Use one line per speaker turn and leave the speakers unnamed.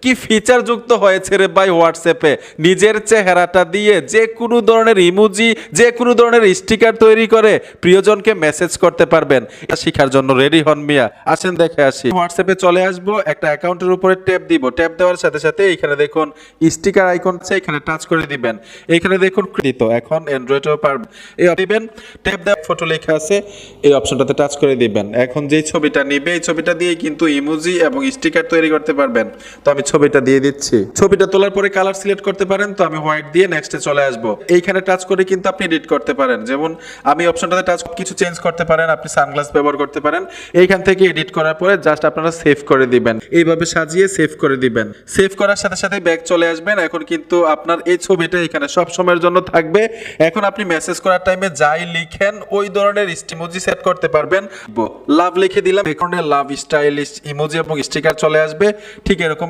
কি ফিচার যুক্ত হয়েছে রে ভাই হোয়াটসঅ্যাপে, নিজের চেহারাটা দিয়ে যে কোনো ধরনের ইমোজি, যে কোনো ধরনের স্টিকার তৈরি করে প্রিয়জনকে মেসেজ করতে পারবেন। এটা শেখার জন্য রেডি হন মিয়া, আসেন দেখে আসি। হোয়াটসঅ্যাপে চলে আসবো, একটা অ্যাকাউন্টের উপরে ট্যাপ দিব, ট্যাপ দেওয়ার সাথে সাথে এখানে দেখুন স্টিকার আইকন আছে, এখানে টাচ করে দিবেন। এখানে দেখুন কৃত এখন অ্যান্ড্রয়েডও পারবেন, এই দিবেন, ট্যাপ দেওয়া ফটো লেখা আছে এই অপশনটাতে টাচ করে দিবেন। এখন যেই ছবিটা নিবে এই ছবিটা দিয়ে কিন্তু ইমোজি এবং স্টিকার তৈরি করতে পারবেন। তো আমি ছবিটা দিয়ে দিচ্ছি, ছবিটা তোলার পরে কালার সিলেক্ট করতে পারেন, তো আমি হোয়াইট দিয়ে নেক্সটে চলে আসবো। এইখানে টাচ করে কিন্তু আপনি এডিট করতে পারেন, যেমন আমি অপশনটাতে টাচ কিছু চেঞ্জ করতে পারেন, আপনি সানগ্লাস ব্যবহার করতে পারেন। এইখান থেকে এডিট করার পরে জাস্ট আপনারা সেভ করে দিবেন, এইভাবে সাজিয়ে সেভ করে দিবেন। সেভ করার সাথে সাথে ব্যাক চলে আসবেন। এখন কিন্তু আপনার এই ছবিটা এখানে সব সময়ের জন্য থাকবে। এখন আপনি মেসেজ করার টাইমে যাই লিখেন ওই ধরনের ইমোজি সেট করতে পারবেন। লাভ লিখে দিলাম, এই ধরনের লাভ স্টাইলিশ ইমোজি এবং স্টিকার চলে আসবে, ঠিক এরকম।